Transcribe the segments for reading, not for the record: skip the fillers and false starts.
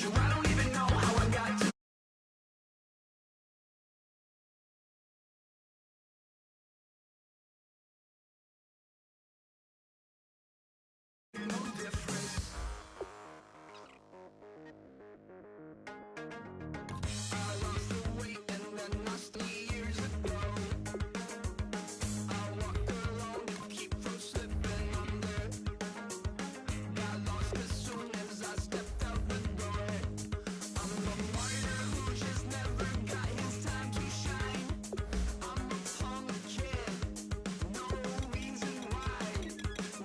you. I don't even know how I got to no difference. I lost the weight and then lost 3 years ago. I walked alone to keep from slipping under. Got lost as soon as I stepped out the door. I'm a martyr who just never got his time to shine. I'm a punk kid, no reason why.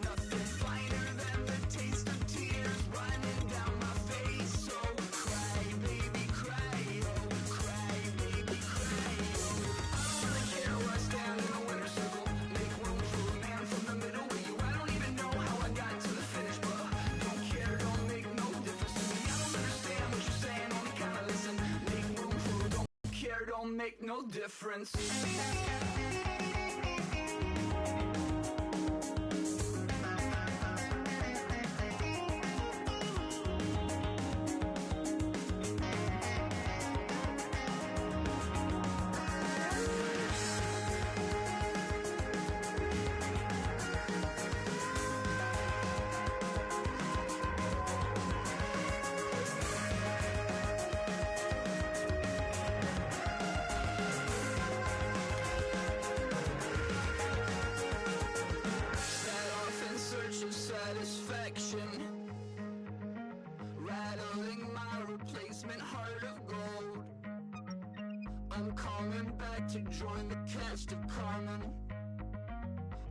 Nothing finer than the taste of tears running down my face. So cry, baby, cry, oh, cry, baby, cry, oh. I don't really care where I stand in a winner's circle. Make room for a man from the middle with you. I don't even know how I got to the finish, but don't care, don't make no difference to me. I don't understand what you're saying, only kinda listen. Make room for a don't care, don't make no difference. Set off in search of satisfaction, rattling my replacement heart of gold. I'm coming back to join the cast of Carmen.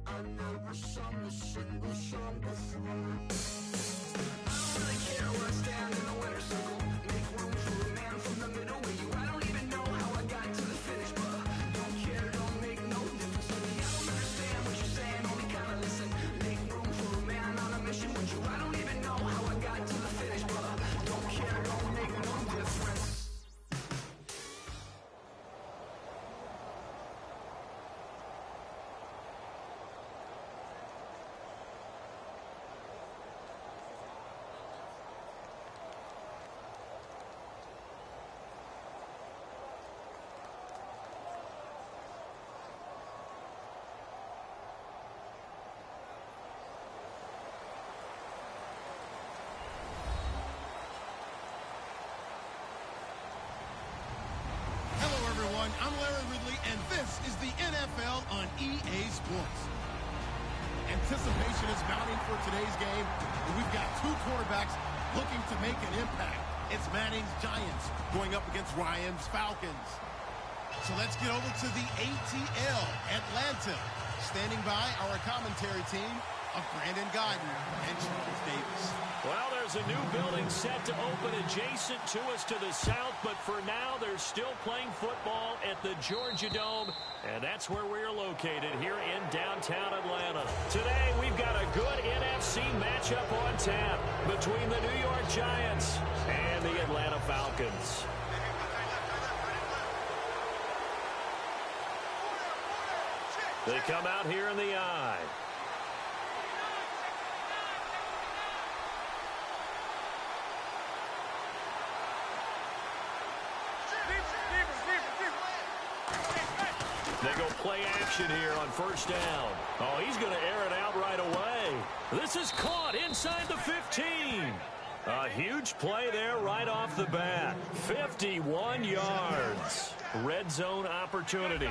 I never sung a single song before. I don't really care where I stand in the winner's circle. Make room for a man from the middle with you. I don't even know how I got to the finish, but don't care, don't make no difference to me. I don't understand what you're saying, only kinda listen. Make room for a man on a mission with you. I don't even know how I got to the finish, but don't care, don't make no difference. Hello, everyone. I'm Larry Ridley, and this is the NFL on EA Sports. Anticipation is mounting for today's game, and we've got two quarterbacks looking to make an impact. It's Manning's Giants going up against Ryan's Falcons. So let's get over to the ATL, Atlanta. Standing by our commentary team of Brandon Guyton and Charles Davis. Well, there's a new building set to open adjacent to us to the south, but for now, they're still playing football at the Georgia Dome, and that's where we're located here in downtown Atlanta. Today, we've got a good NFC matchup on tap between the New York Giants and the Atlanta Falcons. They come out here in the eye. They go play action here on first down. Oh, he's going to air it out right away. This is caught inside the 15. A huge play there right off the bat. 51 yards. Red zone opportunity.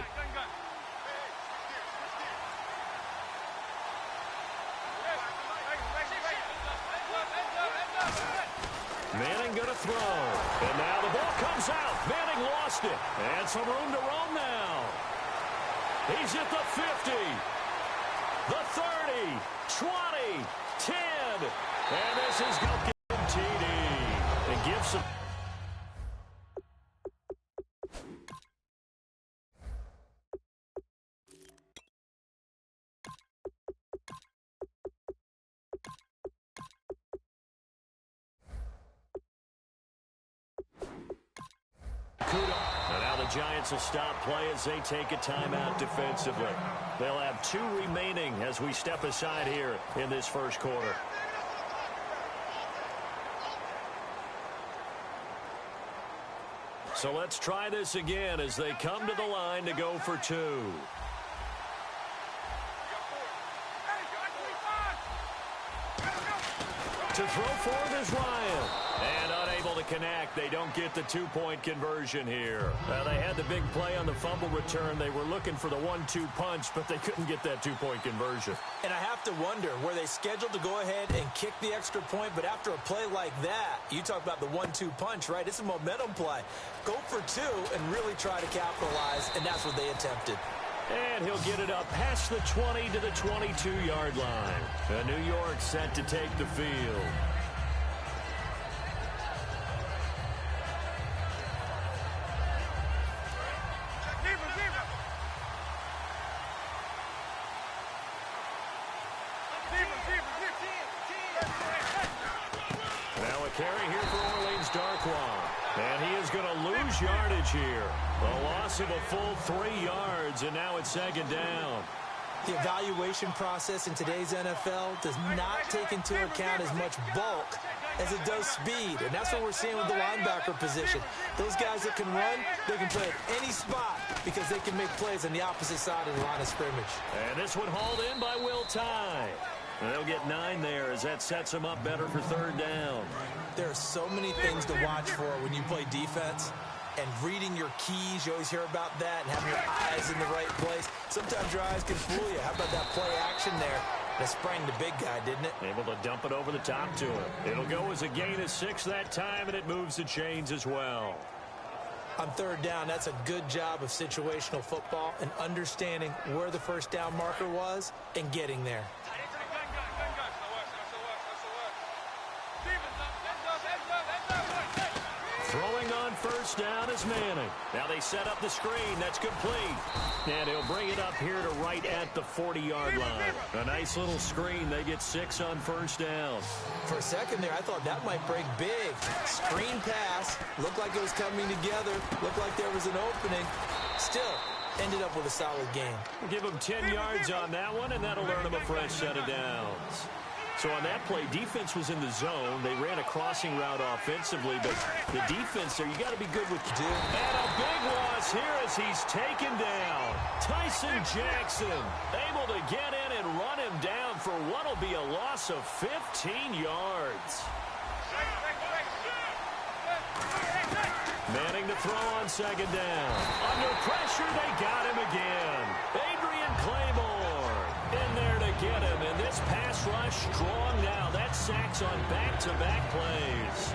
Manning going to throw. And now the ball comes out. Manning lost it. And some room to roam now. He's at the 50. The 30. 20. 10. And this is going to give him TD. And gives some... And now the Giants will stop play as they take a timeout defensively. They'll have 2 remaining as we step aside here in this first quarter. So let's try this again as they come to the line to go for two. To throw forward is Ryan. And unable to connect. They don't get the two-point conversion here. They had the big play on the fumble return. They were looking for the 1-2 punch, but they couldn't get that two-point conversion. And I have to wonder, were they scheduled to go ahead and kick the extra point, but after a play like that, you talk about the 1-2 punch, right? It's a momentum play. Go for two and really try to capitalize, and that's what they attempted. And he'll get it up past the 20 to the 22-yard line. New York set to take the field. Now a carry here for Orleans Darkwa. And he is going to lose yardage here. A loss of a full 3 yards, and now it's second down. The evaluation process in today's NFL does not take into account as much bulk as it does speed, and that's what we're seeing with the linebacker position. Those guys that can run, they can play at any spot because they can make plays on the opposite side of the line of scrimmage. And this one hauled in by Will Tye. They'll get 9 there as that sets them up better for third down. There are so many things to watch for when you play defense. And reading your keys, you always hear about that, and having your eyes in the right place. Sometimes your eyes can fool you. How about that play action there? That sprang the big guy, didn't it? Able to dump it over the top to him. It'll go as a gain of 6 that time, and it moves the chains as well. On third down, that's a good job of situational football and understanding where the first down marker was and getting there. Throwing on first down is Manning. Now they set up the screen. That's complete. And he'll bring it up here to right at the 40-yard line. A nice little screen. They get 6 on first down. For a second there, I thought that might break big. Screen pass. Looked like it was coming together. Looked like there was an opening. Still, ended up with a solid game. We'll give them 10 yards on that one, and that'll earn them a fresh set of downs. So on that play, defense was in the zone. They ran a crossing route offensively, but the defense there, you got to be good with do. And a big loss here as he's taken down. Tyson Jackson able to get in and run him down for what will be a loss of 15 yards. Manning to throw on second down. Under pressure, they got him again. Adrian Claiborne in there to get him, and this pass rush strong now. That's sacks on back-to-back plays.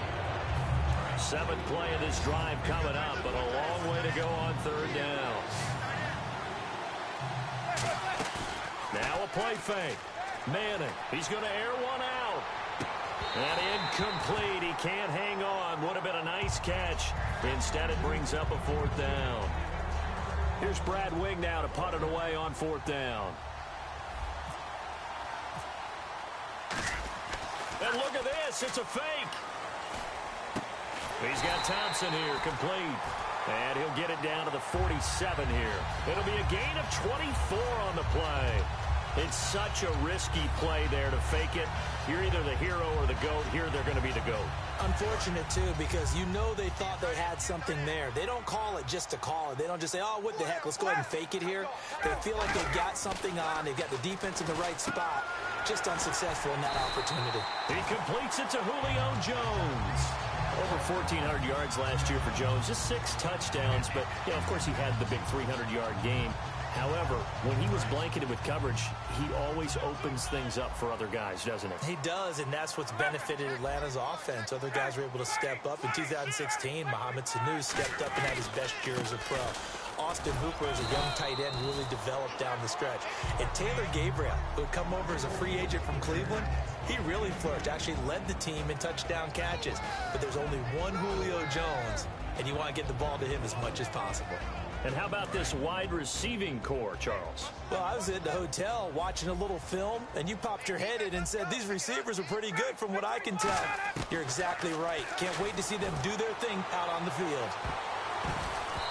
7th play of this drive coming up, but a long way to go on third down. Now a play fake. Manning, he's going to air one out. And incomplete. He can't hang on. Would have been a nice catch. Instead, it brings up a 4th down. Here's Brad Wing now to punt it away on 4th down. And look at this. It's a fake. He's got Thompson here, complete. And he'll get it down to the 47 here. It'll be a gain of 24 on the play. It's such a risky play there to fake it. You're either the hero or the GOAT. Here they're going to be the GOAT. Unfortunate, too, because you know they thought they had something there. They don't call it just to call it. They don't just say, oh, what the heck, let's go ahead and fake it here. They feel like they've got something on. They've got the defense in the right spot. Just unsuccessful in that opportunity. He completes it to Julio Jones. Over 1,400 yards last year for Jones. Just 6 touchdowns, but, you know, of course, he had the big 300-yard game. However, when he was blanketed with coverage, he always opens things up for other guys, doesn't he? He does, and that's what's benefited Atlanta's offense. Other guys were able to step up. In 2016, Mohamed Sanu stepped up and had his best year as a pro. Austin Hooper, as a young tight end, really developed down the stretch. And Taylor Gabriel, who had come over as a free agent from Cleveland, he really flourished, actually led the team in touchdown catches. But there's only one Julio Jones, and you want to get the ball to him as much as possible. And how about this wide receiving core, Charles? Well, I was at the hotel watching a little film, and you popped your head in and said, these receivers are pretty good from what I can tell. You're exactly right. Can't wait to see them do their thing out on the field.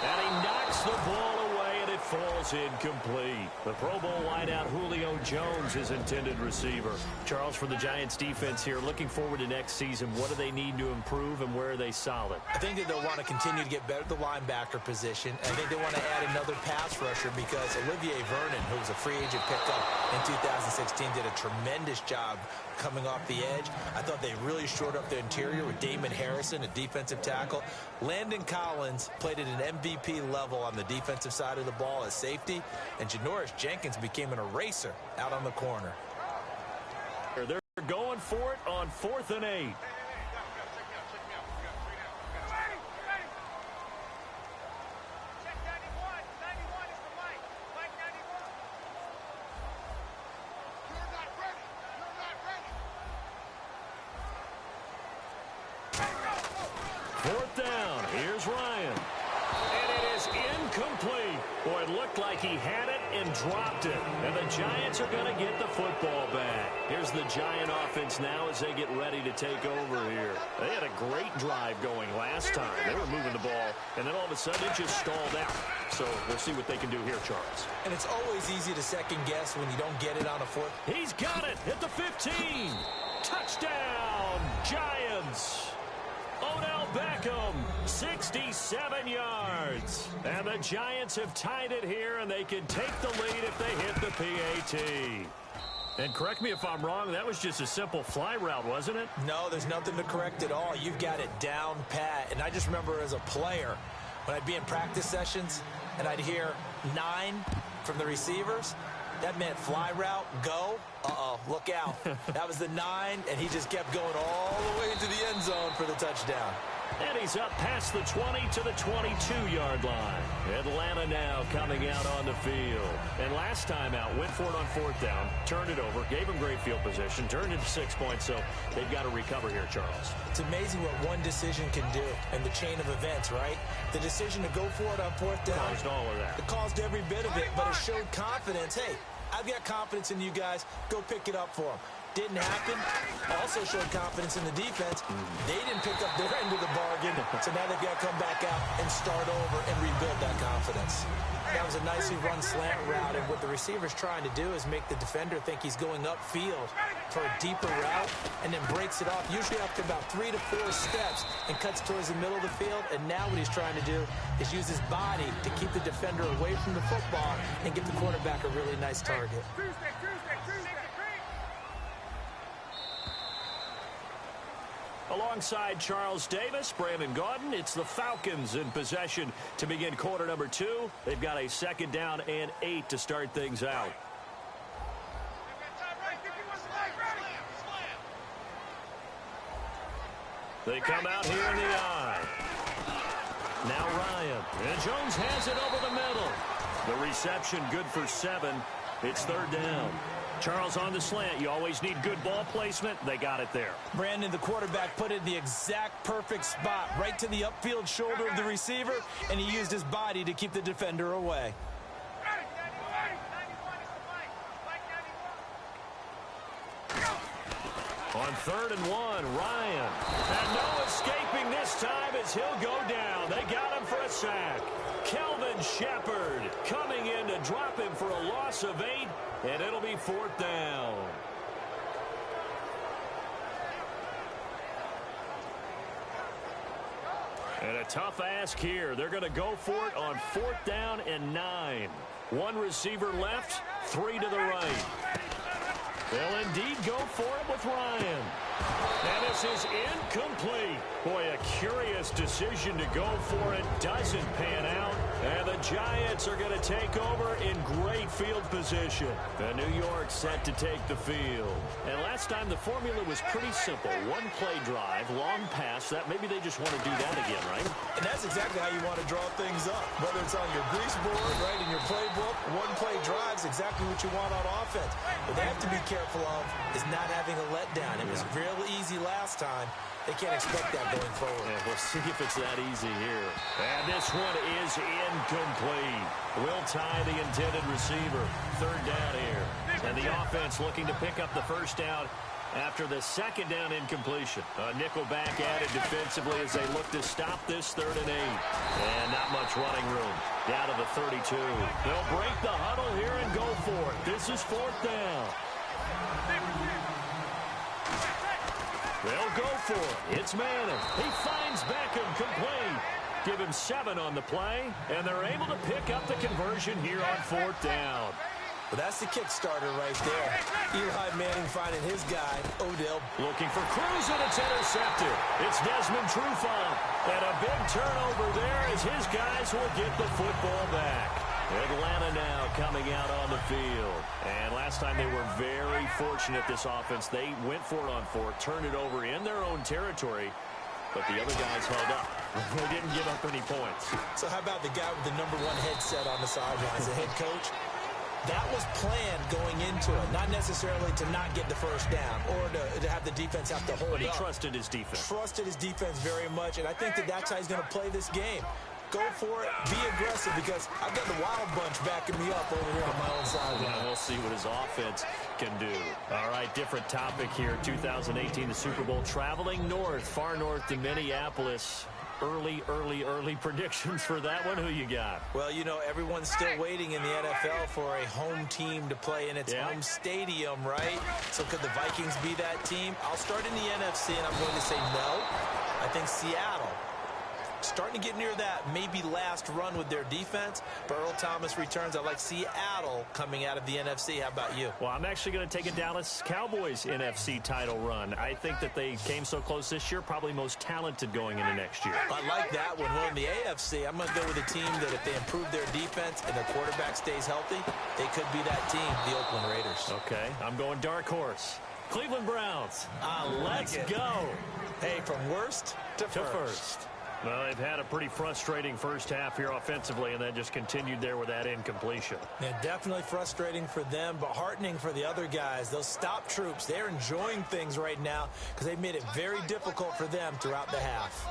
And he knocks the ball away, and it falls incomplete. The Pro Bowl wideout Julio Jones is intended receiver. Charles, for the Giants defense here, looking forward to next season, what do they need to improve and where are they solid? I think that they'll want to continue to get better at the linebacker position. I think they want to add another pass rusher because Olivier Vernon, who was a free agent pickup in 2016, did a tremendous job coming off the edge. I thought they really shored up the interior with Damon Harrison, a defensive tackle. Landon Collins played at an MVP level on the defensive side of the ball as safety, and Janoris Jenkins became an eraser out on the corner. They're going for it on 4th and 8. Fourth down. Here's Ryan. And it is incomplete. Boy, it looked like he had it and dropped it. And the Giants are going to get the football back. Here's the Giant offense now as they get ready to take over here. They had a great drive going last time. They were moving the ball, and then all of a sudden it just stalled out. So we'll see what they can do here, Charles. And it's always easy to second guess when you don't get it on a fourth. He's got it at the 15. Touchdown, Giants. Odell Beckham, 67 yards. And the Giants have tied it here, and they can take the lead if they hit the PAT. And correct me if I'm wrong, that was just a simple fly route, wasn't it? No, there's nothing to correct at all. You've got it down pat. And I just remember as a player, when I'd be in practice sessions and I'd hear 9 from the receivers, that meant fly route, go. Uh-oh, look out. That was the 9, and he just kept going all the way into the end zone for the touchdown. And he's up past the 20 to the 22-yard line. Atlanta now coming out on the field. And last time out, went for it on 4th down, turned it over, gave him great field position, turned it to 6 points, so they've got to recover here, Charles. It's amazing what one decision can do in the chain of events, right? The decision to go for it on 4th down. Caused all of that. It caused every bit of it, but it showed confidence. Hey, I've got confidence in you guys. Go pick it up for them. Didn't happen. Also showed confidence in the defense. They didn't pick up their end of the bargain, so now they've got to come back out and start over and rebuild that confidence. That was a nicely run slant route, and what the receiver's trying to do is make the defender think he's going upfield for a deeper route and then breaks it off, usually after about 3 to 4 steps, and cuts towards the middle of the field. And now what he's trying to do is use his body to keep the defender away from the football and give the quarterback a really nice target. Alongside Charles Davis, Brandon Gaudin, it's the Falcons in possession to begin quarter number 2. They've got a 2nd down and 8 to start things out. They come out here in the eye. Now Ryan. And Jones has it over the middle. The reception good for 7. It's 3rd down. Charles, on the slant, you always need good ball placement. They got it there. Brandon, the quarterback, put it in the exact perfect spot, right to the upfield shoulder of the receiver, and he used his body to keep the defender away. On 3rd and 1, Ryan. And no escaping this time as he'll go down. They got him for a sack. Kelvin Shepard coming in to drop him for a loss of 8, and it'll be 4th down. And a tough ask here. They're going to go for it on 4th down and 9. 1 receiver left, 3 to the right. They'll indeed go for it with Ryan. And this is incomplete. Boy, a curious decision to go for it. Doesn't pan out. And the Giants are going to take over in great field position. The New York set to take the field. And last time the formula was pretty simple. 1 play drive, long pass. That maybe they just want to do that again, right? And that's exactly how you want to draw things up. Whether it's on your grease board, right, in your playbook, 1 play drive is exactly what you want on offense. What they have to be careful of is not having a letdown. It was real easy last time. They can't expect that going forward. Yeah, we'll see if it's that easy here. And this one is incomplete. Will tie the intended receiver. 3rd down here. And the offense looking to pick up the 1st down after the second down incompletion. A nickel back added defensively as they look to stop this 3rd and 8. And not much running room. Down to the 32. They'll break the huddle here and go for it. This is 4th down. They'll go for it. It's Manning. He finds Beckham complete. Give him 7 on the play, and they're able to pick up the conversion here on 4th down. Well, that's the kick-starter right there. Eli Manning finding his guy, Odell. Looking for Cruz, and it's intercepted. It's Desmond Trufant. And a big turnover there as his guys will get the football back. Atlanta now coming out on the field. And last time they were very fortunate, this offense. They went for it on 4, turned it over in their own territory, but the other guys held up. They didn't give up any points. So how about the guy with the #1 headset on the sidelines, the head coach? That was planned going into it, not necessarily to not get the first down or to have the defense have to hold up. But he trusted his defense. Trusted his defense very much, and I think that's how he's going to play this game. Go for it, be aggressive, because I've got the Wild Bunch backing me up over here on my own side. Yeah, we'll see what his offense can do. All right, different topic here. 2018, the Super Bowl, traveling north, far north to Minneapolis. Early predictions for that one. Who you got? Well, you know, everyone's still waiting in the NFL for a home team to play in its home stadium, right? So could the Vikings be that team? I'll start in the NFC, and I'm going to say no. I think Seattle, starting to get near that maybe last run with their defense. But Earl Thomas returns. I like Seattle coming out of the NFC. How about you? Well, I'm actually going to take a Dallas Cowboys NFC title run. I think that they came so close this year, probably most talented going into next year. I like that one. Well, in the AFC, I'm going to go with a team that if they improve their defense and their quarterback stays healthy, they could be that team, the Oakland Raiders. Okay, I'm going dark horse. Cleveland Browns. Let's go. Hey, from worst to first. Well, they've had a pretty frustrating first half here offensively, and that just continued there with that incompletion. Yeah, definitely frustrating for them, but heartening for the other guys. Those stop troops, they're enjoying things right now because they've made it very difficult for them throughout the half.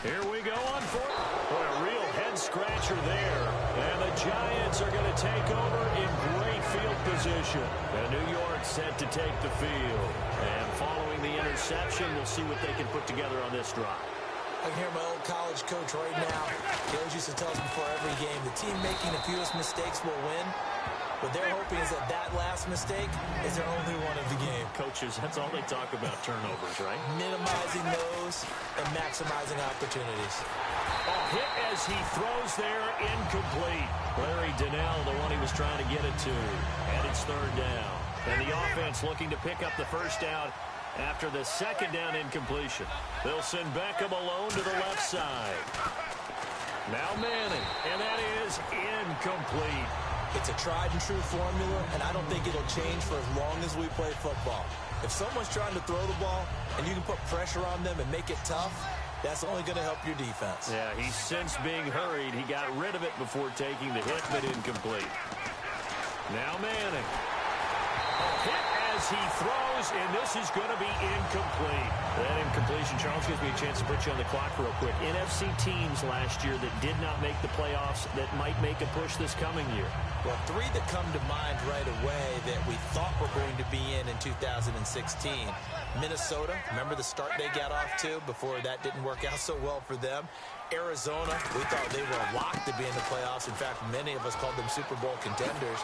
Here we go on 4th. Boy, a real head-scratcher there. And the Giants are going to take over in great field position. And New York set to take the field. And following the interception, we'll see what they can put together on this drive. I can hear my old college coach right now. He always used to tell us before every game, the team making the fewest mistakes will win. What they're hoping is that last mistake is their only one of the game. Coaches, that's all they talk about, turnovers, right? Minimizing those and maximizing opportunities. Hit as he throws there, incomplete. Larry Donnell, the one he was trying to get it to. And it's 3rd down. And the offense looking to pick up the first down after the second down incompletion. They'll send Beckham alone to the left side. Now Manning, and that is incomplete. It's a tried-and-true formula, and I don't think it'll change for as long as we play football. If someone's trying to throw the ball and you can put pressure on them and make it tough, that's only going to help your defense. Yeah, he's since being hurried. He got rid of it before taking the hit, but incomplete. Now Manning. Hit as he throws, and this is going to be incomplete. That incompletion, Charles, gives me a chance to put you on the clock real quick. NFC teams last year that did not make the playoffs that might make a push this coming year. Well, 3 that come to mind right away that we thought were going to be in 2016. Minnesota, remember the start they got off to before that didn't work out so well for them. Arizona, we thought they were locked to be in the playoffs. In fact, many of us called them Super Bowl contenders.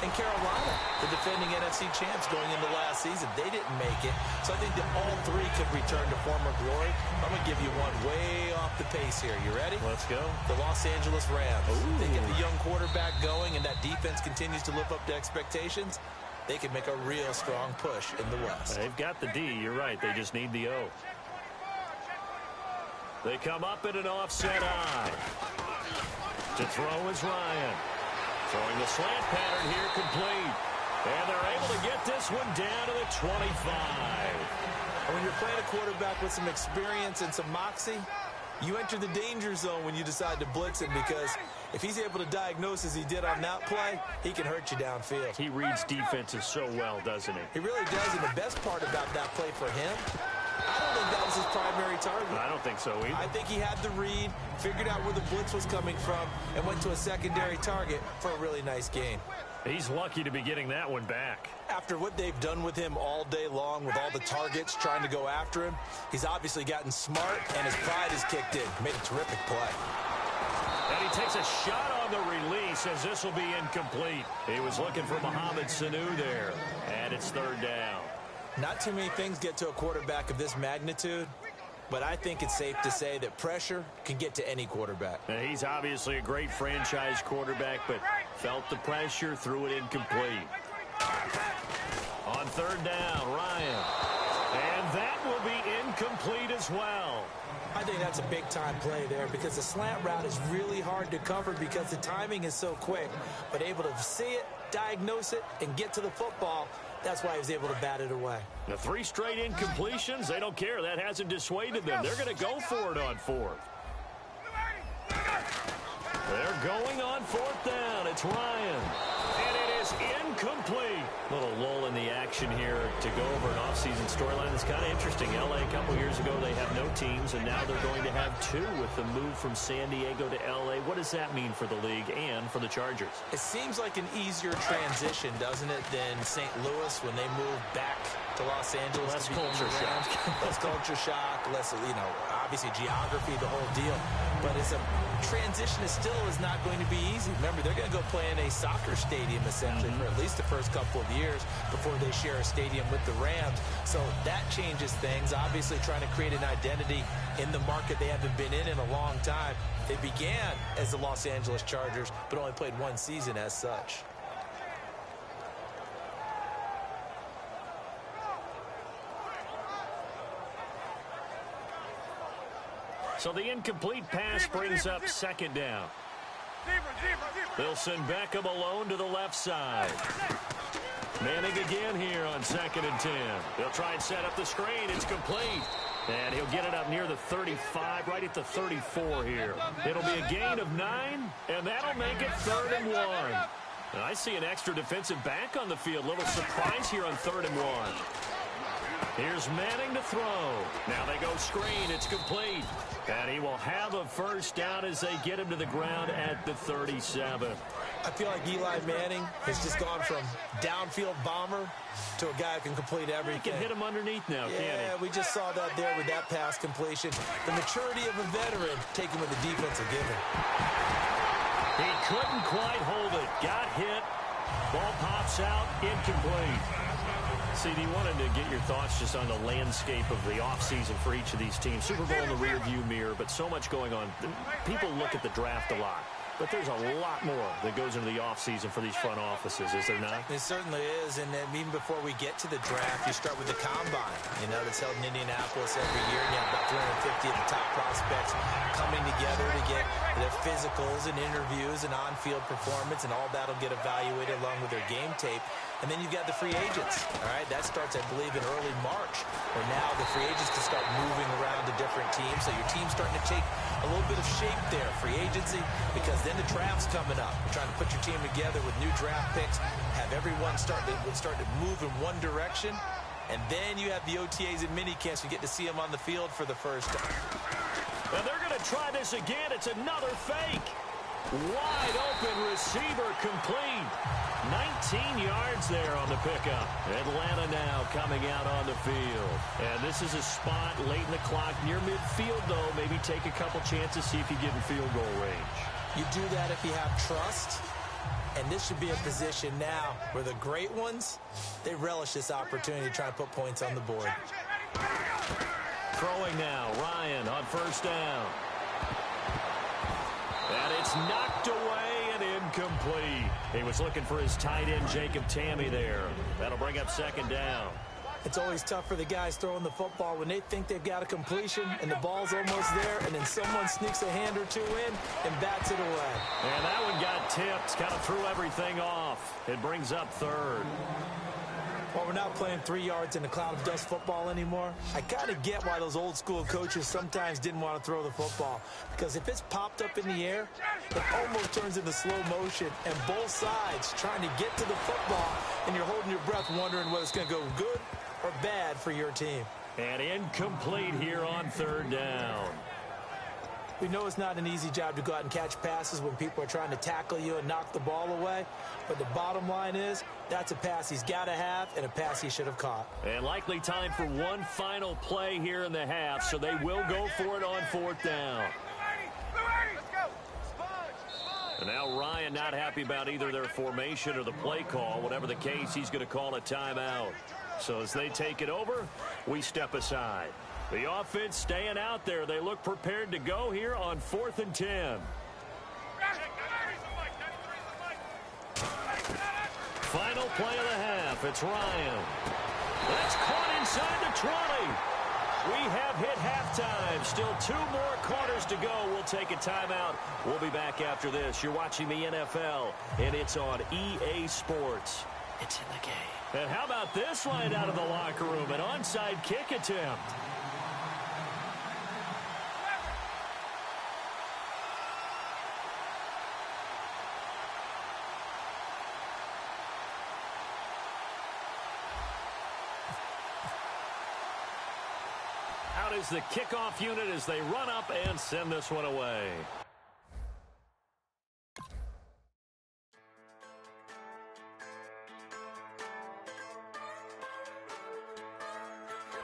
And Carolina, the defending NFC champs going into last season, they didn't make it. So I think that all 3 could return to former glory. I'm going to give you one way off the pace here. You ready? Let's go. The Los Angeles Rams. They get the young quarterback going, and that defense continues to live up to expectations. They can make a real strong push in the West. They've got the D. You're right. They just need the O. They come up in an offset eye. To throw is Ryan. Throwing the slant pattern here complete. And they're able to get this one down to the 25. And when you're playing a quarterback with some experience and some moxie, you enter the danger zone when you decide to blitz him, because if he's able to diagnose as he did on that play, he can hurt you downfield. He reads defenses so well, doesn't he? He really does, and the best part about that play for him, I don't think that was his primary target. I don't think so either. I think he had the read, figured out where the blitz was coming from, and went to a secondary target for a really nice gain. He's lucky to be getting that one back. After what they've done with him all day long with all the targets trying to go after him, he's obviously gotten smart, and his pride has kicked in. Made a terrific play. And he takes a shot on the release as this will be incomplete. He was looking for Mohamed Sanu there, and it's third down. Not too many things get to a quarterback of this magnitude, but I think it's safe to say that pressure can get to any quarterback. Now, he's obviously a great franchise quarterback, but felt the pressure, threw it incomplete. On third down, Ryan. And that will be incomplete as well. I think that's a big-time play there because the slant route is really hard to cover because the timing is so quick. But able to see it, diagnose it, and get to the football, that's why he was able to bat it away. The 3 straight incompletions, they don't care. That hasn't dissuaded them. They're going to go for it on fourth. They're going on fourth down. It's Ryan. And it is incomplete. Little lull in the action here to go over an offseason storyline. It's kind of interesting. LA a couple years ago, they have no teams, and now they're going to have 2 with the move from San Diego to LA. What does that mean for the league and for the Chargers? It seems like an easier transition, doesn't it, than St. Louis when they moved back to Los Angeles. Less culture shock. Less culture shock, less, obviously geography, the whole deal. But it's a transition still is not going to be easy. Remember, they're going to go play in a soccer stadium, essentially, for at least the first couple of years before they share a stadium with the Rams. So that changes things. Obviously, trying to create an identity in the market they haven't been in a long time. They began as the Los Angeles Chargers, but only played 1 season as such. So the incomplete pass brings up second down. They'll send Beckham alone to the left side. Manning again here on 2nd and 10. They'll try and set up the screen. It's complete. And he'll get it up near the 35, right at the 34 here. It'll be a gain of 9, and that'll make it 3rd and 1. And I see an extra defensive back on the field. Little surprise here on 3rd and 1. Here's Manning to throw. Now they go screen. It's complete. And he will have a first down as they get him to the ground at the 37. I feel like Eli Manning has just gone from downfield bomber to a guy who can complete everything. He can hit him underneath now, can't he? Yeah, we just saw that there with that pass completion. The maturity of a veteran taken with the defensive given. He couldn't quite hold it. Got hit. Ball pops out. Incomplete. CD, wanted to get your thoughts just on the landscape of the offseason for each of these teams. Super Bowl in the rearview mirror, but so much going on. People look at the draft a lot, but there's a lot more that goes into the offseason for these front offices, is there not? It certainly is, and then even before we get to the draft, you start with the combine, that's held in Indianapolis every year. You have about 350 of the top prospects coming together to get their physicals and interviews and on-field performance, and all that will get evaluated along with their game tape. And then you've got the free agents, all right? That starts, I believe, in early March, where now the free agents can start moving around to different teams. So your team's starting to take a little bit of shape there, free agency, because then the draft's coming up. You're trying to put your team together with new draft picks, have everyone start to move in one direction, and then you have the OTAs and minicamps. You get to see them on the field for the first time. And they're going to try this again. It's another fake. Wide open receiver complete. 19 yards there on the pickup. Atlanta now coming out on the field. And this is a spot late in the clock near midfield, though. Maybe take a couple chances, see if you get in field goal range. You do that if you have trust. And this should be a position now where the great ones, they relish this opportunity to try to put points on the board. Throwing now, Ryan on first down. And it's knocked away and incomplete. He was looking for his tight end, Jacob Tamme, there. That'll bring up second down. It's always tough for the guys throwing the football when they think they've got a completion and the ball's almost there, and then someone sneaks a hand or two in and bats it away. And that one got tipped, kind of threw everything off. It brings up third. Well, we're not playing 3 yards in a cloud of dust football anymore. I kind of get why those old school coaches sometimes didn't want to throw the football. Because if it's popped up in the air, it almost turns into slow motion. And both sides trying to get to the football, and you're holding your breath wondering whether it's going to go good or bad for your team. And incomplete here on third down. We know it's not an easy job to go out and catch passes when people are trying to tackle you and knock the ball away. But the bottom line is, that's a pass he's got to have and a pass he should have caught. And likely time for one final play here in the half, so they will go for it on 4th down. And now Ryan not happy about either their formation or the play call. Whatever the case, he's going to call a timeout. So as they take it over, we step aside. The offense staying out there. They look prepared to go here on 4th and 10. Final play of the half. It's Ryan. That's caught inside the 20. We have hit halftime. Still 2 more quarters to go. We'll take a timeout. We'll be back after this. You're watching the NFL, and it's on EA Sports. It's in the game. And how about this line out of the locker room? An onside kick attempt. Out is the kickoff unit as they run up and send this one away.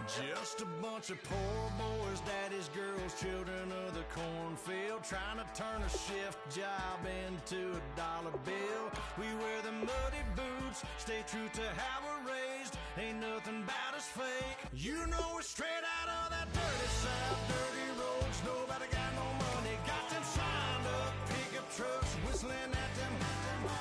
Just a bunch of poor boys, daddies, girls, children of the cornfield, trying to turn a shift job into a dollar bill. We wear the muddy boots, stay true to how we're raised. Ain't nothing about us fake. You know we're straight out of that dirty south, dirty roads. Nobody got no money, got them signed up pickup trucks, whistling at them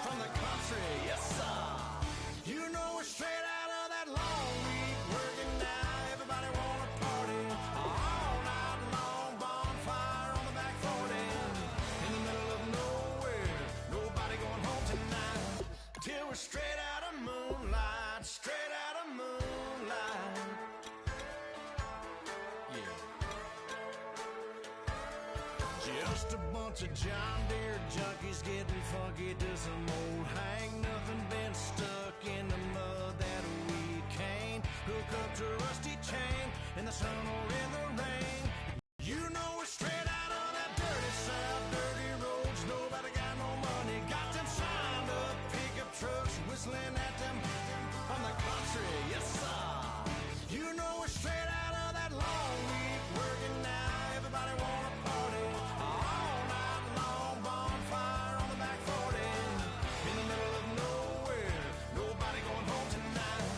from the country. Yes, sir. You know we're straight out of that long week working now. Everybody wanna party all night long, bonfire on the back 40, in the middle of nowhere. Nobody going home tonight till we're straight out of moonlight, straight out of moonlight. Yeah. Just a bunch of John Deere junkies getting funky to some old hang. Nothing been stuck in the mud that we can't hook up to a rusty chain in the sun or in the rain. You know we're straight out of that dirty south, dirty roads. Nobody got no money, got them signed up pickup trucks, whistling at them from the country. Yes, sir. You know we're straight out of that long week working now. Everybody wanna party all night long, bonfire on the back 40, in the middle of nowhere. Nobody going home tonight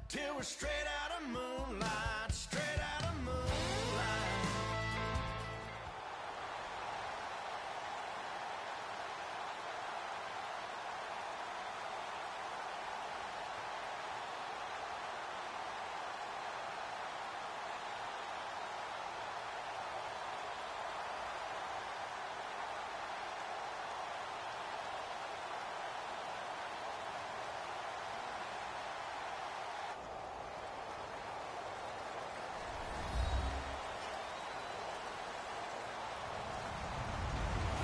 till we're straight out of moonlight, straight out of moonlight.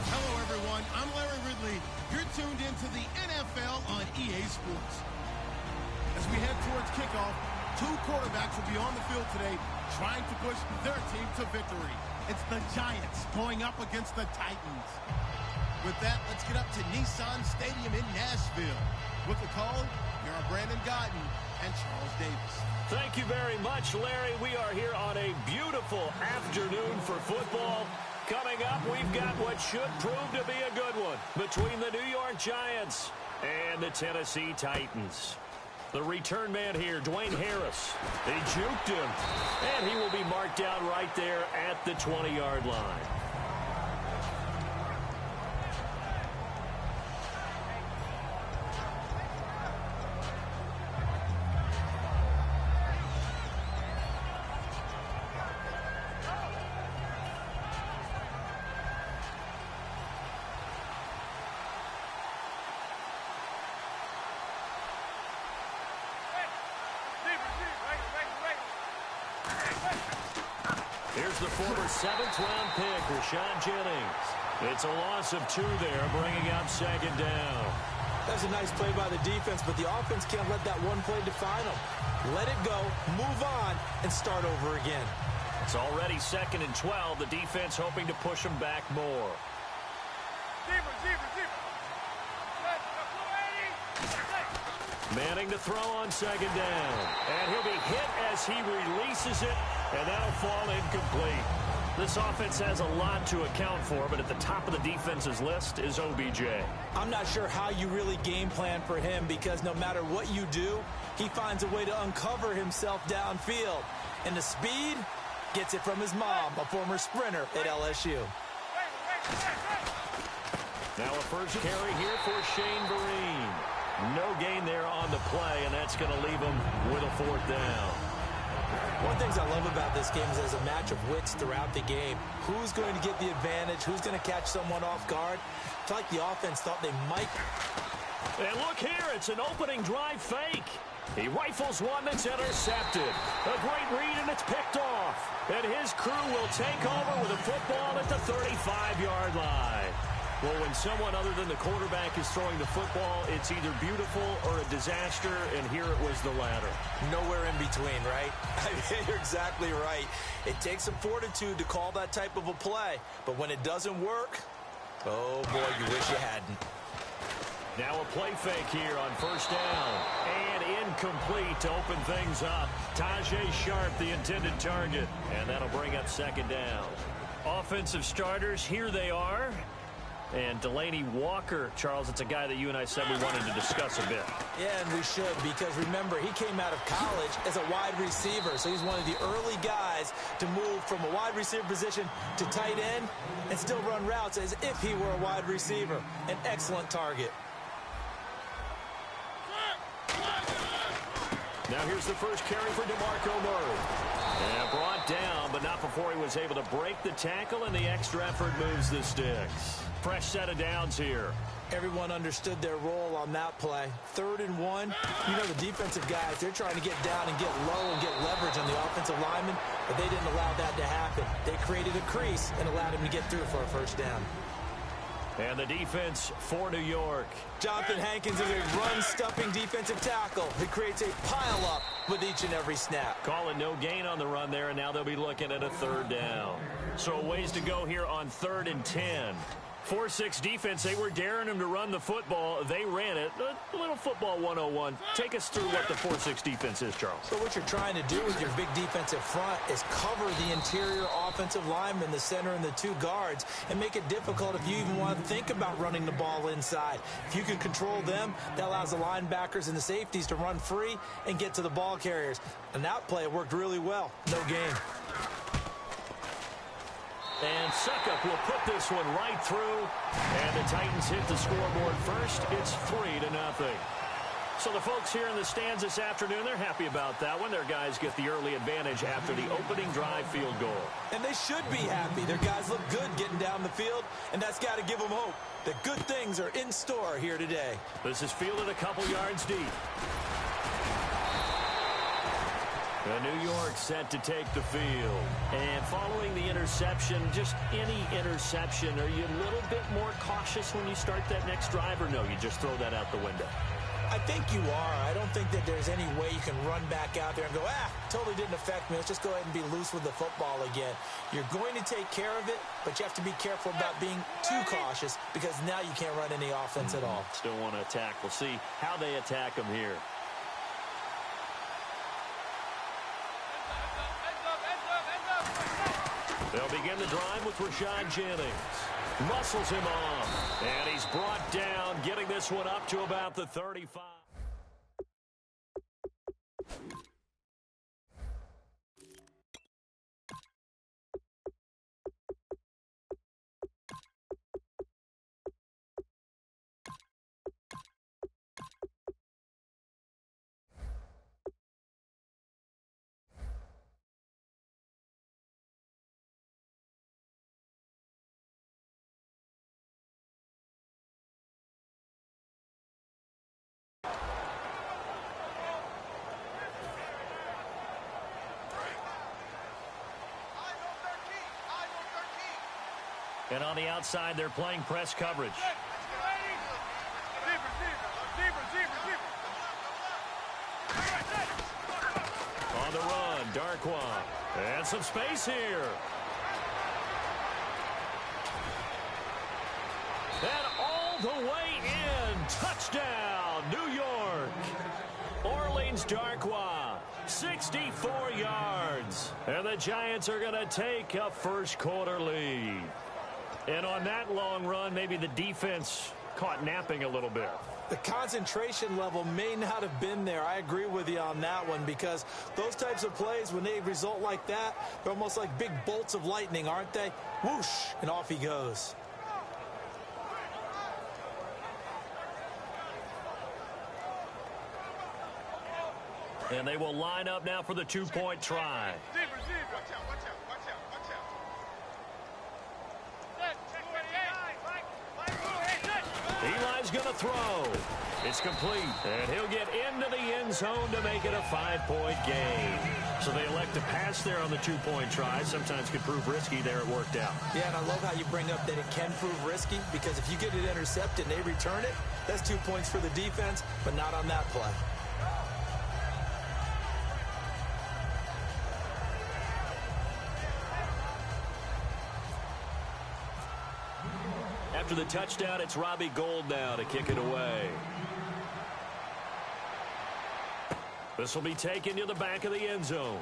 Hello, everyone. I'm Larry Ridley. You're tuned into the NFL on EA Sports. As we head towards kickoff, 2 quarterbacks will be on the field today trying to push their team to victory. It's the Giants going up against the Titans. With that, let's get up to Nissan Stadium in Nashville. With the call, here are Brandon Gotton and Charles Davis. Thank you very much, Larry. We are here on a beautiful afternoon for football. Coming up, we've got what should prove to be a good one between the New York Giants and the Tennessee Titans. The return man here, Dwayne Harris. They juked him, and he will be marked down right there at the 20-yard line. Here's the former 7th-round pick, Rashawn Jennings. It's a loss of 2 there, bringing up 2nd down. That's a nice play by the defense, but the offense can't let that one play define them. Let it go, move on, and start over again. It's already 2nd and 12. The defense hoping to push them back more. Manning to throw on 2nd down. And he'll be hit as he releases it, and that'll fall incomplete. This offense has a lot to account for, but at the top of the defense's list is OBJ. I'm not sure how you really game plan for him, because no matter what you do, he finds a way to uncover himself downfield. And the speed gets it from his mom, a former sprinter at LSU. Now a first carry here for Shane Vereen. No gain there on the play, and that's going to leave him with a 4th down. One of the things I love about this game is there's a match of wits throughout the game. Who's going to get the advantage? Who's going to catch someone off guard? I feel like the offense thought they might. And look here, it's an opening drive fake. He rifles one that's intercepted. A great read, and it's picked off. And his crew will take over with a football at the 35-yard line. Well, when someone other than the quarterback is throwing the football, it's either beautiful or a disaster, and here it was the latter. Nowhere in between, right? I mean, you're exactly right. It takes some fortitude to call that type of a play, but when it doesn't work, oh boy, you wish you hadn't. Now a play fake here on 1st down, and incomplete to open things up. Tajay Sharp, the intended target, and that'll bring up 2nd down. Offensive starters, here they are. And Delaney Walker, Charles, it's a guy that you and I said we wanted to discuss a bit. Yeah, and we should, because remember, he came out of college as a wide receiver, so he's one of the early guys to move from a wide receiver position to tight end and still run routes as if he were a wide receiver. An excellent target. Now here's the first carry for DeMarco Murray. And brought down, but not before he was able to break the tackle, and the extra effort moves the sticks. Fresh set of downs here. Everyone understood their role on that play. 3rd and 1. You know, the defensive guys, they're trying to get down and get low and get leverage on the offensive lineman, but they didn't allow that to happen. They created a crease and allowed him to get through for a 1st down. And the defense for New York. Jonathan Hankins is a run-stuffing defensive tackle who creates a pile-up with each and every snap. Call it no gain on the run there, and now they'll be looking at a 3rd down. So a ways to go here on 3rd and 10. 4-6 defense, they were daring him to run the football. They ran it. A little football 101. Take us through what the 4-6 defense is, Charles. So what you're trying to do with your big defensive front is cover the interior offensive lineman, the center, and the 2 guards, and make it difficult if you even want to think about running the ball inside. If you can control them, that allows the linebackers and the safeties to run free and get to the ball carriers. And that play worked really well. No gain. And Suckup will put this one right through. And the Titans hit the scoreboard first. It's 3-0. So the folks here in the stands this afternoon, they're happy about that one. Their guys get the early advantage after the opening drive field goal. And they should be happy. Their guys look good getting down the field, and that's got to give them hope that good things are in store here today. This is fielded a couple yards deep. New York set to take the field. And following the interception, just any interception, are you a little bit more cautious when you start that next drive, or no, you just throw that out the window? I think you are. I don't think that there's any way you can run back out there and go, totally didn't affect me. Let's just go ahead and be loose with the football again. You're going to take care of it, but you have to be careful about being too cautious, because now you can't run any offense at all. Still want to attack. We'll see how they attack them here. They'll begin the drive with Rashad Jennings. Muscles him off, and he's brought down, getting this one up to about the 35. And on the outside, they're playing press coverage. On the run, Darkwa. And some space here. And all the way in. Touchdown, New York. Orleans Darkwa, 64 yards. And the Giants are going to take a first-quarter lead. And on that long run, maybe the defense caught napping a little bit. The concentration level may not have been there. I agree with you on that one, because those types of plays, when they result like that, they're almost like big bolts of lightning, aren't they? Whoosh, and off he goes. And they will line up now for the two-point try. Eli's going to throw. It's complete. And he'll get into the end zone to make it a 5-point game. So they elect to pass there on the two-point try. Sometimes could prove risky there. It worked out. Yeah, and I love how you bring up that it can prove risky, because if you get it intercepted and they return it, that's 2 points for the defense, but not on that play. After the touchdown, it's Robbie Gould now to kick it away. This will be taken to the back of the end zone.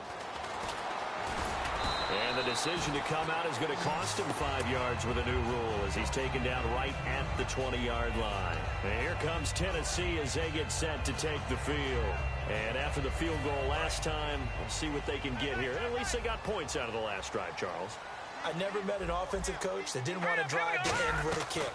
And the decision to come out is going to cost him 5 yards with a new rule, as he's taken down right at the 20-yard line. And here comes Tennessee as they get set to take the field. And after the field goal last time, we'll see what they can get here. At least they got points out of the last drive, Charles. I never met an offensive coach that didn't want to drive to end with a kick.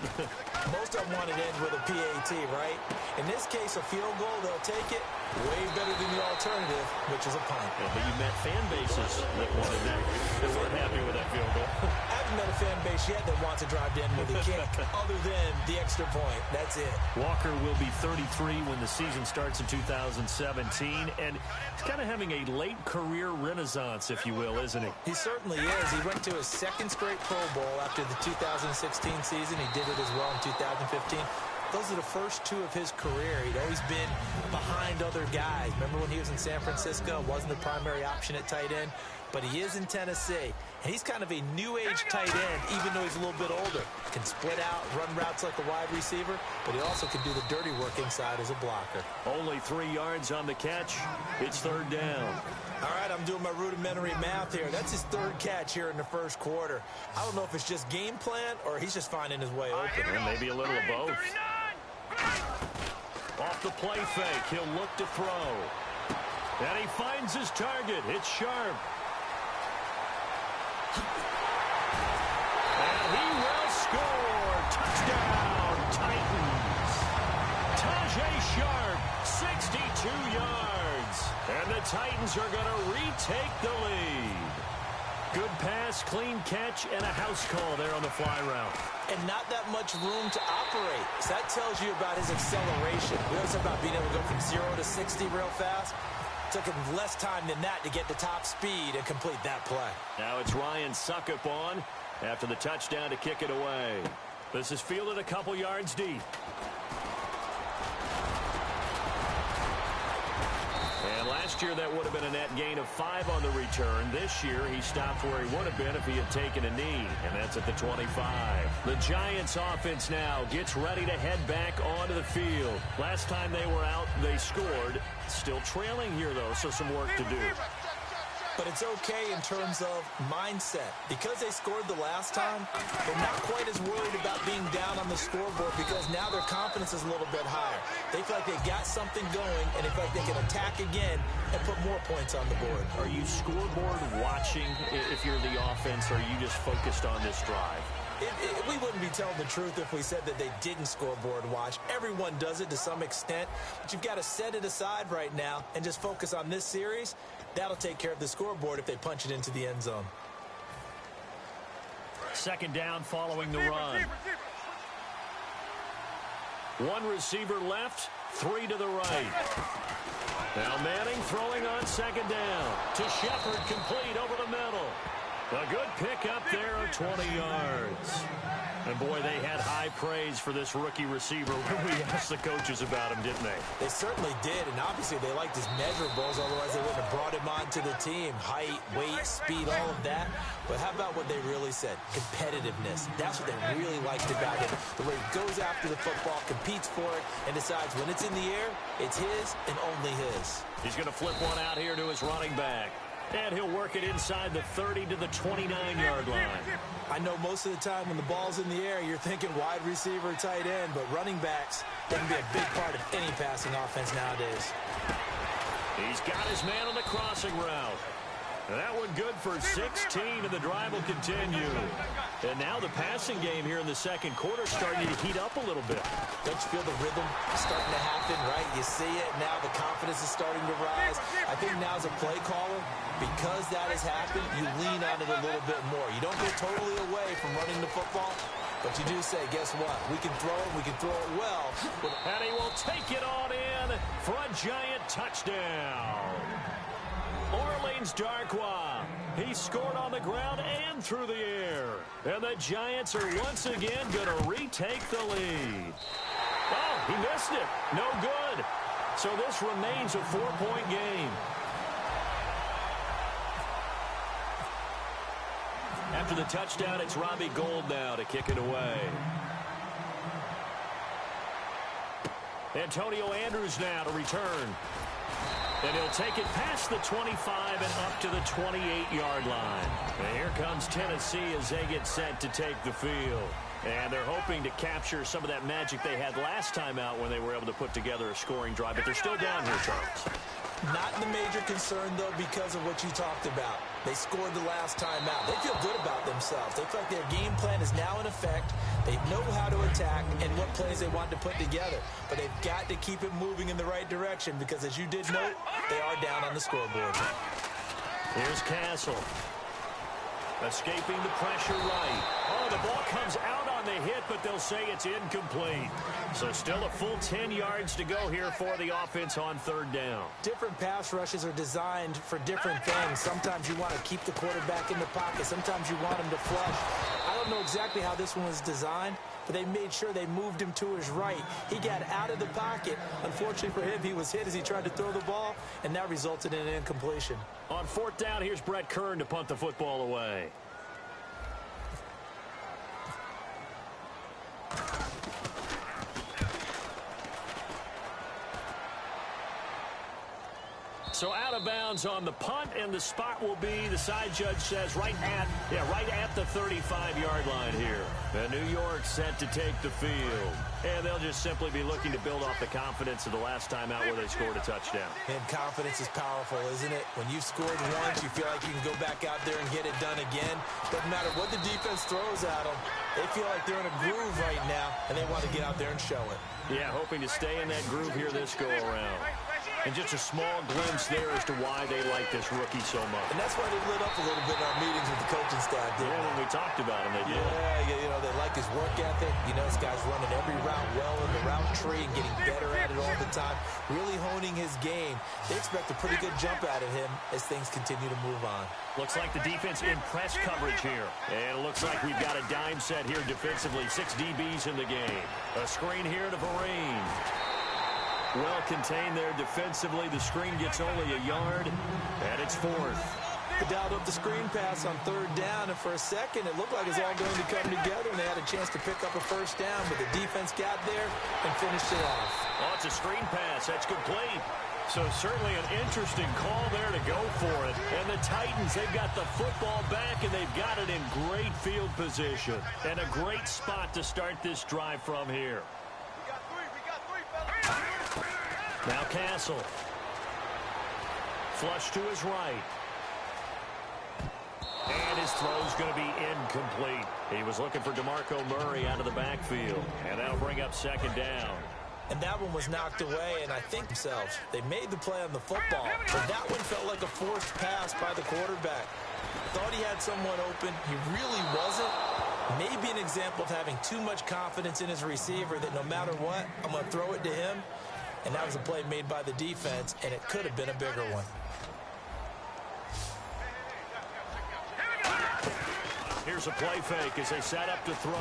Most of them want to end with a PAT, right? In this case, a field goal, they'll take it way better than the alternative, which is a punt. Yeah, but you met fan bases that wanted that, that weren't happy with that field goal. I haven't met a fan base yet that wants to drive to end with a kick other than the extra point. That's it. Walker will be 33 when the season starts in 2017, and he's kind of having a late career renaissance, if you will, isn't he? He certainly is. He went to his second straight Pro Bowl after the 2016 season. He did it as well in 2015. Those are the first two of his career. He'd always been behind other guys. Remember when he was in San Francisco? Wasn't the primary option at tight end. But he is in Tennessee. And he's kind of a new-age tight end, even though he's a little bit older. Can split out, run routes like a wide receiver, but he also can do the dirty work inside as a blocker. Only 3 yards on the catch. It's third down. All right, I'm doing my rudimentary math here. That's his third catch here in the first quarter. I don't know if it's just game plan or he's just finding his way open. Or maybe a little of both. Off the play fake, he'll look to throw. And he finds his target. It's Sharp. And he will score. Touchdown, Titans. Tajay Sharp, 62 yards. And the Titans are going to retake the lead. Good pass, clean catch, and a house call there on the fly route. And not that much room to operate. So that tells you about his acceleration. We always talk about being able to go from 0 to 60 real fast. It took him less time than that to get the top speed and complete that play. Now it's Ryan Suckup on after the touchdown to kick it away. This is fielded a couple yards deep. And last year that would have been a net gain of 5 on the return. This year he stopped where he would have been if he had taken a knee, and that's at the 25. The Giants offense now gets ready to head back onto the field. Last time they were out, they scored. Still trailing here, though, so some work to do. But it's okay in terms of mindset. Because they scored the last time, they're not quite as worried about being down on the scoreboard because now their confidence is a little bit higher. They feel like they got something going, and they feel like they can attack again and put more points on the board. Are you scoreboard watching if you're the offense, or are you just focused on this drive? We wouldn't be telling the truth if we said that they didn't scoreboard watch. Everyone does it to some extent, but you've got to set it aside right now and just focus on this series. That'll take care of the scoreboard if they punch it into the end zone. Second down following the run. One receiver left, 3 to the right. Now Manning throwing on second down. To Shepard, complete over the middle. A good pickup there of 20 yards. And, boy, they had high praise for this rookie receiver when we asked the coaches about him, didn't they? They certainly did, and obviously they liked his measurables, otherwise they wouldn't have brought him him onto the team. Height, weight, speed, all of that. But how about what they really said? Competitiveness. That's what they really liked about him. The way he goes after the football, competes for it, and decides when it's in the air, it's his and only his. He's going to flip one out here to his running back. And he'll work it inside the 30 to the 29-yard line. I know most of the time when the ball's in the air, you're thinking wide receiver, tight end, but running backs can be a big part of any passing offense nowadays. He's got his man on the crossing route. That one good for 16, and the drive will continue. And now the passing game here in the second quarter starting to heat up a little bit. Don't you feel the rhythm starting to happen, right? You see it now. The confidence is starting to rise. I think now as a play caller, because that has happened, you lean on it a little bit more. You don't get totally away from running the football, but you do say, guess what? We can throw it. We can throw it well. And he will take it on in for a giant touchdown. Orleans Darkwa. He scored on the ground and through the air. And the Giants are once again going to retake the lead. Oh, he missed it. No good. So this remains a 4-point game. After the touchdown, it's Robbie Gould now to kick it away. Antonio Andrews now to return. And he'll take it past the 25 and up to the 28-yard line. And here comes Tennessee as they get set to take the field. And they're hoping to capture some of that magic they had last time out when they were able to put together a scoring drive. But they're still down here, Charles. Not the major concern, though, because of what you talked about. They scored the last time out. They feel good about themselves. They feel like their game plan is now in effect. They know how to attack and what plays they want to put together. But they've got to keep it moving in the right direction because, as you did note, they are down on the scoreboard. Here's Castle. Escaping the pressure right. Oh, the ball comes out on the hit, but they'll say it's incomplete. So still a full 10 yards to go here for the offense on third down. Different pass rushes are designed for different things. Sometimes you want to keep the quarterback in the pocket. Sometimes you want him to flush. I don't know exactly how this one was designed, but they made sure they moved him to his right. He got out of the pocket. Unfortunately for him, he was hit as he tried to throw the ball, and that resulted in an incompletion. On fourth down, here's Brett Kern to punt the football away. So out of bounds on the punt, and the spot will be, the side judge says, right at the 35-yard line here. And New York set to take the field. And they'll just simply be looking to build off the confidence of the last time out where they scored a touchdown. And confidence is powerful, isn't it? When you've scored once, you feel like you can go back out there and get it done again. Doesn't matter what the defense throws at them. They feel like they're in a groove right now, and they want to get out there and show it. Yeah, hoping to stay in that groove here this go-around. And just a small glimpse there as to why they like this rookie so much. And that's why they lit up a little bit in our meetings with the coaching staff, didn't when we talked about him, they did. Yeah, you know, they like his work ethic. You know, this guy's running every route well in the route tree and getting better at it all the time, really honing his game. They expect a pretty good jump out of him as things continue to move on. Looks like the defense in press coverage here. And it looks like we've got a dime set here defensively. 6 DBs in the game. A screen here to Vereen. Well contained there defensively. The screen gets only a yard, and it's fourth. They dialed up the screen pass on third down, and for a second it looked like it was all going to come together, and they had a chance to pick up a first down, but the defense got there and finished it off. Oh, it's a screen pass. That's complete. So certainly an interesting call there to go for it. And the Titans, they've got the football back, and they've got it in great field position. And a great spot to start this drive from here. Now Castle. Flush to his right. And his throw's going to be incomplete. He was looking for DeMarco Murray out of the backfield. And that'll bring up second down. And that one was knocked away, and I think themselves. They made the play on the football, but that one felt like a forced pass by the quarterback. Thought he had someone open. He really wasn't. Maybe an example of having too much confidence in his receiver that no matter what, I'm going to throw it to him. And that was a play made by the defense, and it could have been a bigger one. Here's a play fake as they set up to throw.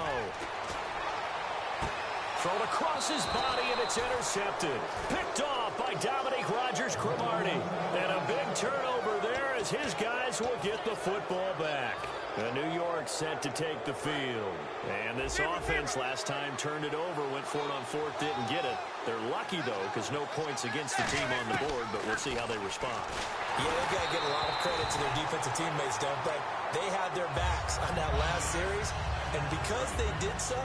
Thrown across his body, and it's intercepted. Picked off by Dominique Rodgers-Cromartie. And a big turnover as his guys will get the football back. New York set to take the field. And this offense last time turned it over, went for it on fourth, didn't get it. They're lucky, though, because no points against the team on the board, but we'll see how they respond. Yeah, they've got to give a lot of credit to their defensive teammates, don't they? They had their backs on that last series, and because they did so,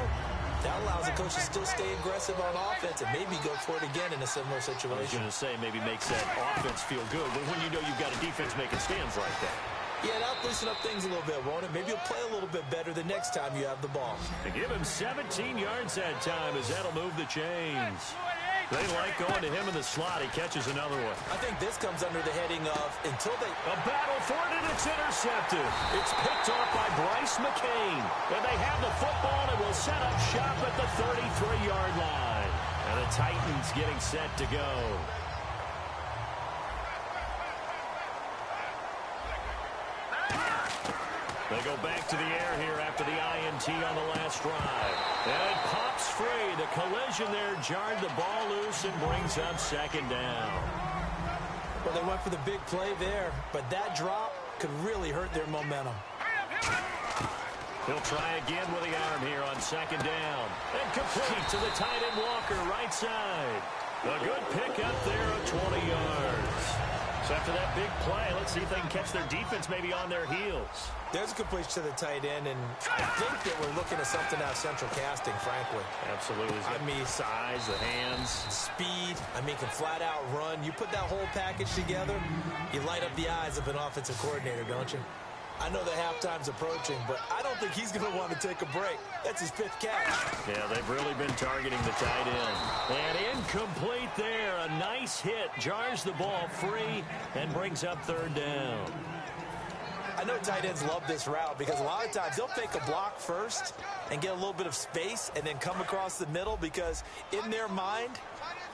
that allows the coach to still stay aggressive on offense and maybe go for it again in a similar situation. I was going to say, maybe makes that offense feel good when you know you've got a defense making stands like that. Yeah, that'll loosen up things a little bit, won't it? Maybe you'll play a little bit better the next time you have the ball. They give him 17 yards that time as that'll move the chains. They like going to him in the slot. He catches another one. I think this comes under the heading of until they... A battle for it, and it's intercepted. It's picked off by Bryce McCain. And they have the football and will set up shop at the 33-yard line. And the Titans getting set to go. They go back to the air here after the INT on the last drive. And it pops free. The collision there jarred the ball loose and brings up second down. Well, they went for the big play there, but that drop could really hurt their momentum. He'll try again with the arm here on second down. And complete to the tight end Walker, right side. A good pickup there of 20 yards. So after that big play, let's see if they can catch their defense maybe on their heels. There's a completion to the tight end, and I think that we're looking at something out of central casting, frankly. Absolutely. I mean, size, the hands. Speed. I mean, can flat out run. You put that whole package together, you light up the eyes of an offensive coordinator, don't you? I know the halftime's approaching, but I don't think he's going to want to take a break. That's his fifth catch. Yeah, they've really been targeting the tight end. And incomplete there. A nice hit. Jars the ball free and brings up third down. I know tight ends love this route because a lot of times they'll fake a block first and get a little bit of space and then come across the middle because in their mind,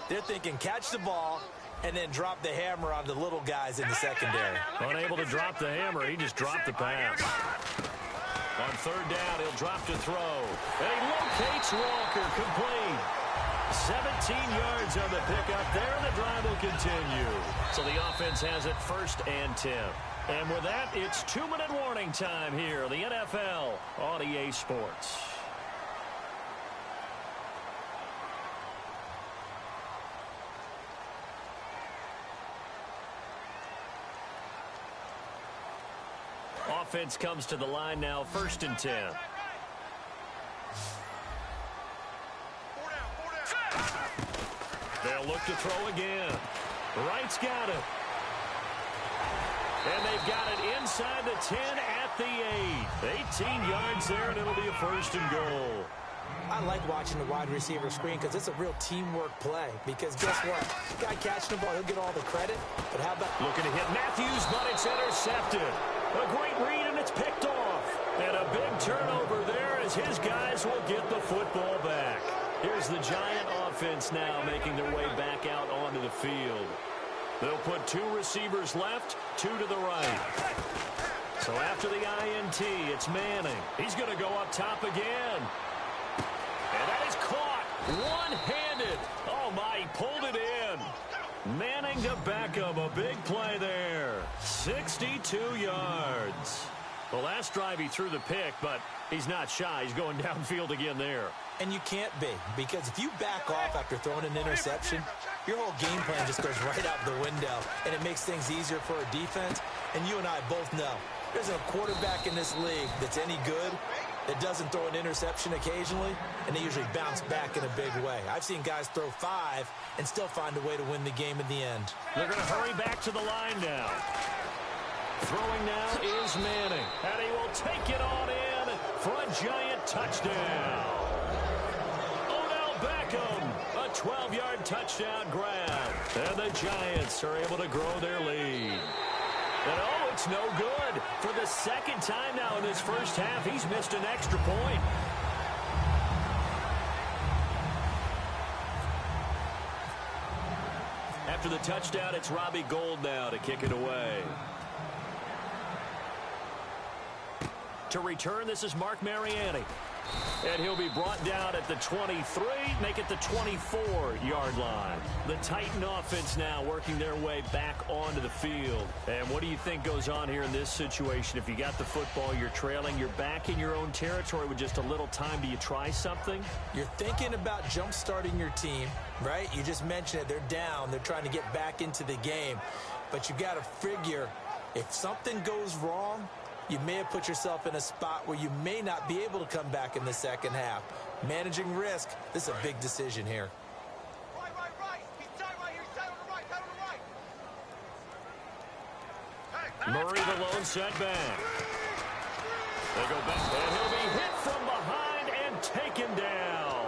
they're thinking catch the ball and then drop the hammer on the little guys in the secondary. Unable to drop the hammer, he just dropped the pass. On third down, he'll drop to throw. And he locates Walker, complete. 17 yards on the pickup there, and the drive will continue. So the offense has it 1st and 10. And with that, it's 2-minute warning time here on the NFL on EA Sports. Offense comes to the line now, 1st and 10. They'll look to throw again. Wright's got it. And they've got it inside the 10 at the 8. 18 yards there, and it'll be a 1st and goal. I like watching the wide receiver screen because it's a real teamwork play. Because guess what? The guy catching the ball, he'll get all the credit. But how about... Looking to hit Matthews, but it's intercepted. A great read, and it's picked off. And a big turnover there as his guys will get the football back. Here's the Giant offense now making their way back out onto the field. They'll put 2 receivers left, 2 to the right. So after the INT, it's Manning. He's going to go up top again. And that is caught one-handed. Oh, my, he pulled it in. Manning to Beckham, a big play there. 62 yards. The last drive he threw the pick, but he's not shy. He's going downfield again there. And you can't be, because if you back off after throwing an interception, your whole game plan just goes right out the window, and it makes things easier for a defense. And you and I both know there's a quarterback in this league that's any good that doesn't throw an interception occasionally, and they usually bounce back in a big way. I've seen guys throw 5 and still find a way to win the game in the end. They're going to hurry back to the line now. Throwing now is Manning, and he will take it on in for a Giant touchdown. Odell Beckham, a 12-yard touchdown grab. And the Giants are able to grow their lead. And oh, it's no good. For the 2nd time now in this first half, he's missed an extra point. After the touchdown, it's Robbie Gould now to kick it away. To return, this is Mark Mariani. And he'll be brought down at the 23, make it the 24-yard line. The Titan offense now working their way back onto the field. And what do you think goes on here in this situation? If you got the football, you're trailing, you're back in your own territory with just a little time. Do you try something? You're thinking about jump-starting your team, right? You just mentioned it. They're down. They're trying to get back into the game. But you got to figure if something goes wrong, you may have put yourself in a spot where you may not be able to come back in the second half. Managing risk, this is a big decision here. Right. He's tight right here. He's tight on the right. Tight on the right. Murray the lone setback. They go back, and he'll be hit from behind and taken down.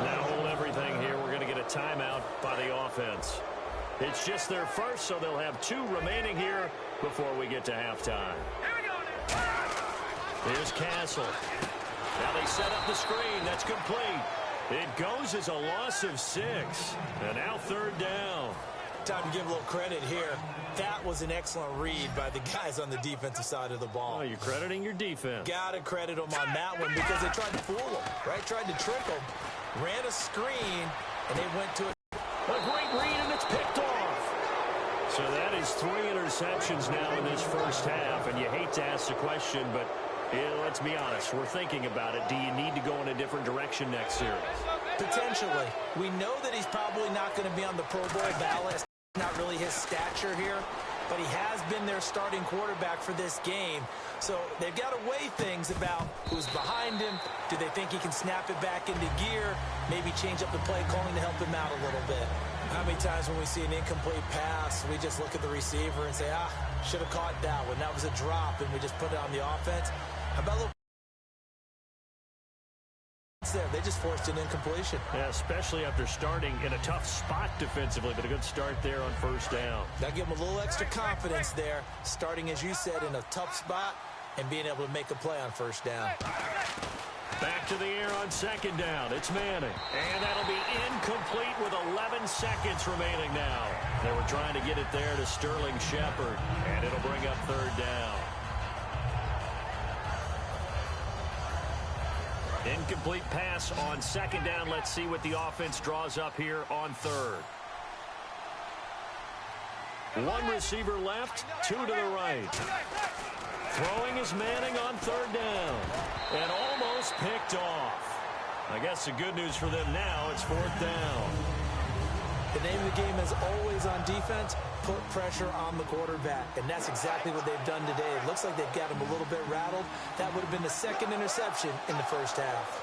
Now hold everything here. We're going to get a timeout by the offense. It's just their first, so they'll have 2 remaining here before we get to halftime. Here's Castle. Now they set up the screen. That's complete. It goes as a loss of 6. And now 3rd down. Time to give a little credit here. That was an excellent read by the guys on the defensive side of the ball. Oh, you're crediting your defense. Got to credit them on that one because they tried to fool them, right? Tried to trick them. Ran a screen, and they went to it. A great read, and it's picked off. So that is 3 interceptions now in this first half, and you hate to ask the question, but let's be honest. We're thinking about it. Do you need to go in a different direction next series? Potentially. We know that he's probably not going to be on the Pro Bowl ballot. Not really his stature here, but he has been their starting quarterback for this game. So they've got to weigh things about who's behind him. Do they think he can snap it back into gear? Maybe change up the play calling to help him out a little bit. How many times when we see an incomplete pass, we just look at the receiver and say, should have caught that one. That was a drop, and we just put it on the offense. How about a little there? They just forced an incompletion. Yeah, especially after starting in a tough spot defensively, but a good start there on 1st down. That give them a little extra confidence there, starting, as you said, in a tough spot and being able to make a play on 1st down. Back to the air on 2nd down. It's Manning. And that'll be incomplete with 11 seconds remaining now. They were trying to get it there to Sterling Shepard, and it'll bring up 3rd down. Incomplete pass on 2nd down. Let's see what the offense draws up here on 3rd. 1 receiver left, 2 to the right. Throwing is Manning on 3rd down. And almost picked off. I guess the good news for them now, it's 4th down. The name of the game is always on defense, put pressure on the quarterback. And that's exactly what they've done today. It looks like they've got him a little bit rattled. That would have been the 2nd interception in the 1st half.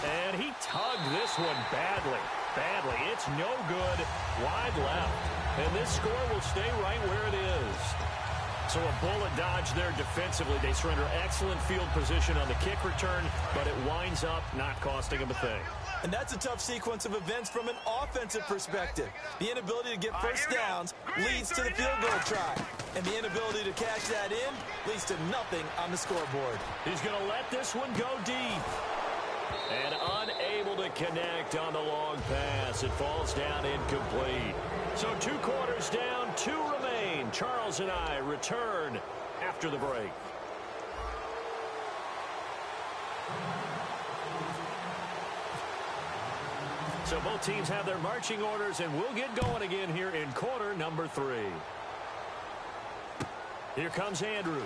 And he tugged this one badly. It's no good. Wide left. And this score will stay right where it is. So a bullet dodge there defensively. They surrender excellent field position on the kick return, but it winds up not costing them a thing. And that's a tough sequence of events from an offensive perspective. The inability to get 1st downs leads to the field goal try. And the inability to cash that in leads to nothing on the scoreboard. He's going to let this one go deep. And unable to connect on the long pass. It falls down incomplete. So 2 quarters down, 2 remain. Charles and I return after the break. So both teams have their marching orders, and we'll get going again here in quarter number 3. Here comes Andrews.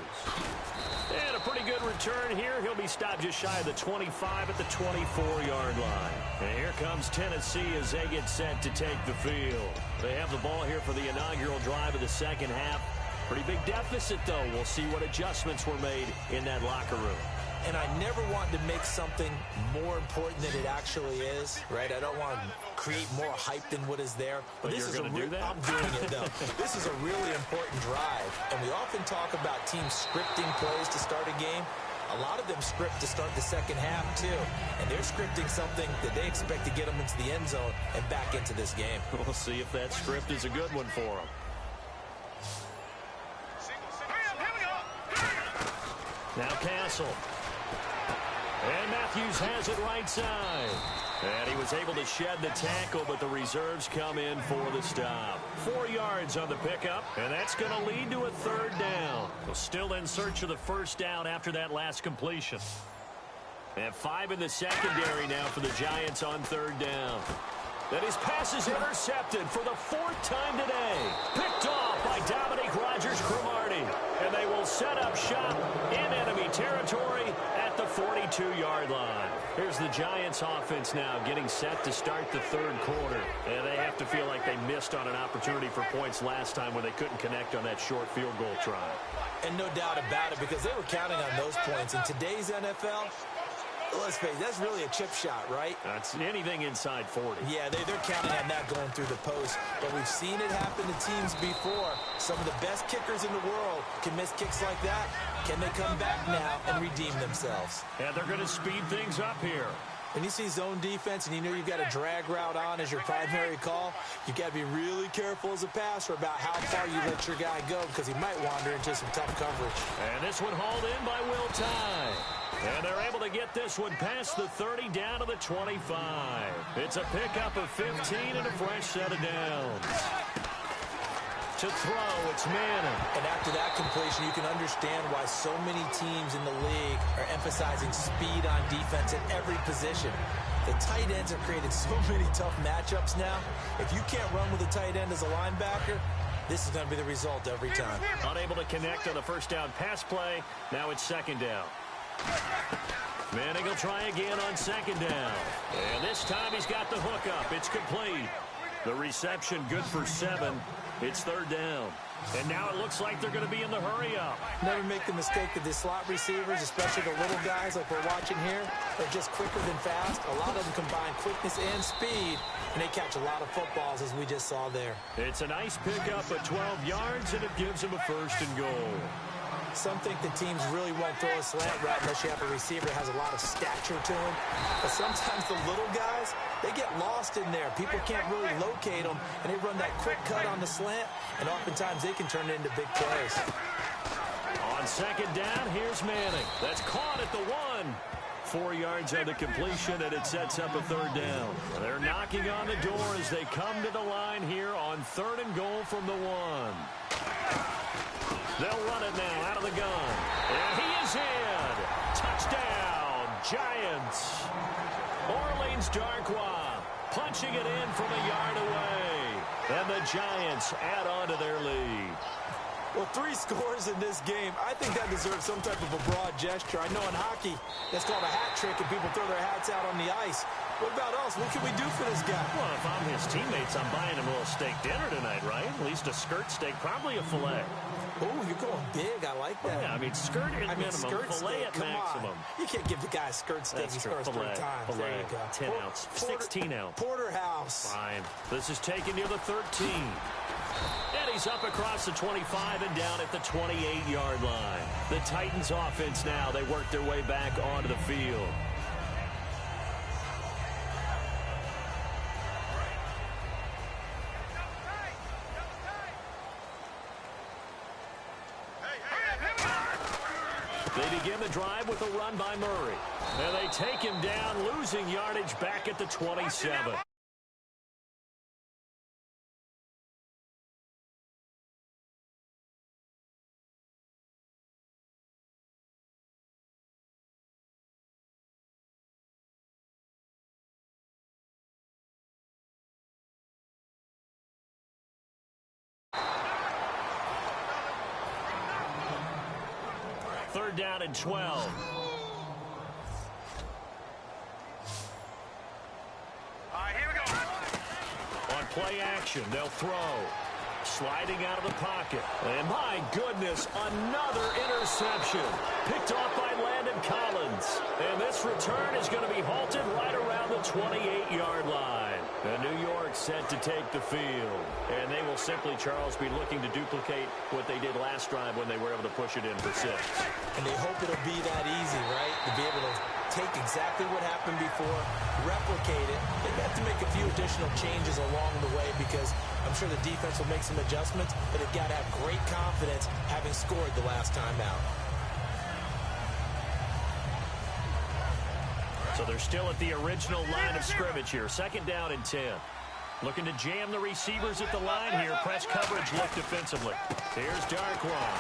And a pretty good return here. He'll be stopped just shy of the 25 at the 24-yard line. And here comes Tennessee as they get set to take the field. They have the ball here for the inaugural drive of the 2nd half. Pretty big deficit, though. We'll see what adjustments were made in that locker room. And I never want to make something more important than it actually is, right? I don't want to create more hype than what is there. But this you're going to do that? I'm doing it, though. This is a really important drive. And we often talk about teams scripting plays to start a game. A lot of them script to start the 2nd half, too. And they're scripting something that they expect to get them into the end zone and back into this game. We'll see if that script is a good one for them. Now Castle. And Matthews has it right side. And he was able to shed the tackle, but the reserves come in for the stop. 4 yards on the pickup, and that's going to lead to a third down. We're still in search of the first down after that last completion. And 5 in the secondary now for the Giants on third down. And his pass is intercepted for the 4th time today. Picked off by Dominique Rodgers-Cromartie. And they will set up shop in enemy territory at the 42-yard line. Here's the Giants offense now getting set to start the third quarter. And they have to feel like they missed on an opportunity for points last time when they couldn't connect on that short field goal try. And no doubt about it, because they were counting on those points. In today's NFL, let's face it, that's really a chip shot, right? That's anything inside 40. Yeah, they're counting on that going through the post. But we've seen it happen to teams before. Some of the best kickers in the world can miss kicks like that. Can they come back now and redeem themselves? And they're going to speed things up here. When you see zone defense and you know you've got a drag route on as your primary call, you've got to be really careful as a passer about how far you let your guy go because he might wander into some tough coverage. And this one hauled in by Will Tye. And they're able to get this one past the 30 down to the 25. It's a pickup of 15 and a fresh set of downs. To throw, it's Manning. And after that completion, you can understand why so many teams in the league are emphasizing speed on defense at every position. The tight ends have created so many tough matchups now. If you can't run with a tight end as a linebacker, this is going to be the result every time. Unable to connect on the first down pass play. Now it's second down. Manning will try again on second down. And this time he's got the hook up. It's complete. The reception good for 7. It's third down. And now it looks like they're going to be in the hurry up. Never make the mistake that the slot receivers, especially the little guys like we're watching here, are just quicker than fast. A lot of them combine quickness and speed, and they catch a lot of footballs as we just saw there. It's a nice pickup at 12 yards, and it gives them a first and goal. Some think the teams really won't throw a slant route unless you have a receiver that has a lot of stature to him. But sometimes the little guys, they get lost in there. People can't really locate them, and they run that quick cut on the slant, and oftentimes they can turn it into big plays. On second down, here's Manning. That's caught at the 1. 4 yards on the completion, and it sets up a third down. They're knocking on the door as they come to the line here on third and goal from the 1. They'll run it now out of the gun. And he is in. Touchdown, Giants. Orleans Darkwa punching it in from a yard away. And the Giants add on to their lead. Well, 3 scores in this game. I think that deserves some type of a broad gesture. I know in hockey, that's called a hat trick, and people throw their hats out on the ice. What about us? What can we do for this guy? Well, if I'm his teammates, I'm buying him a little steak dinner tonight, right? At least a skirt steak, probably a filet. Oh, you're going big. I like that. Yeah, I mean, skirt at minimum, skirt filet steak, at maximum. You can't give the guy a skirt steak. That's He true. scores 3 times. Filet, there you go. 10 ounce, 16 ounce. Porterhouse. Fine. This is taken near the 13. And he's up across the 25 and down at the 28-yard line. The Titans offense now, they work their way back onto the field. They begin the drive with a run by Murray. And they take him down, losing yardage back at the 27. Third down and 12. All right, here we go. On play action, they'll throw. Sliding out of the pocket. And my goodness, another interception. Picked off by Landon Collins. And this return is going to be halted right around the 28-yard line. And New York set to take the field. And they will simply, Charles, be looking to duplicate what they did last drive when they were able to push it in for 6. And they hope it'll be that easy, right? To be able to take exactly what happened before, replicate it. They have to make a few additional changes along the way because I'm sure the defense will make some adjustments, but they've got to have great confidence having scored the last time out. So they're still at the original line of scrimmage here. 2nd down and 10. Looking to jam the receivers at the line here. Press coverage look defensively. Here's Darkwan.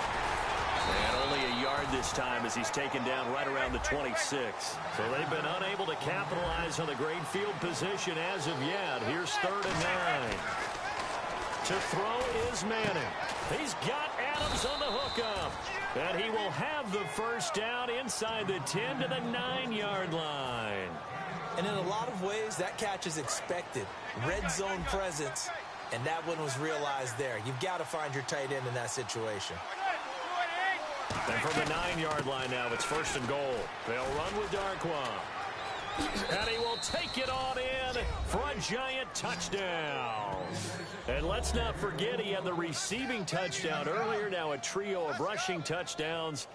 And only a yard this time as he's taken down right around the 26. So they've been unable to capitalize on the great field position as of yet. Here's 3rd and 9. To throw is Manning. He's got Adams on the hookup. And he will have the first down inside the 10 to the 9-yard line. And in a lot of ways, that catch is expected. Red zone presence, and that one was realized there. You've got to find your tight end in that situation. And from the 9-yard line now, it's 1st and goal. They'll run with Darkwan. And he will take it on in for a giant touchdown. And let's not forget he had the receiving touchdown earlier. Now a trio of rushing touchdowns.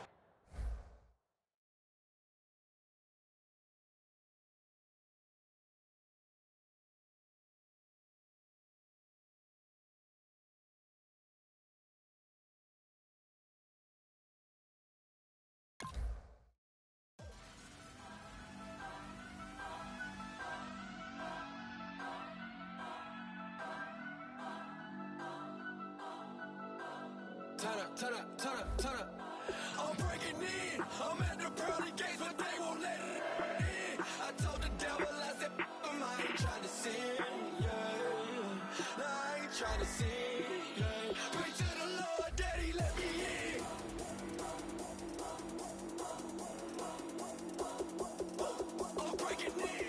Turn up. I'm breaking in. I'm at the pearly gates, but they won't let it in. I told the devil, I said, I ain't trying to sin, yeah. No, I ain't trying to sin, yeah. Pray to the Lord, Daddy, let me in. I'm breaking in.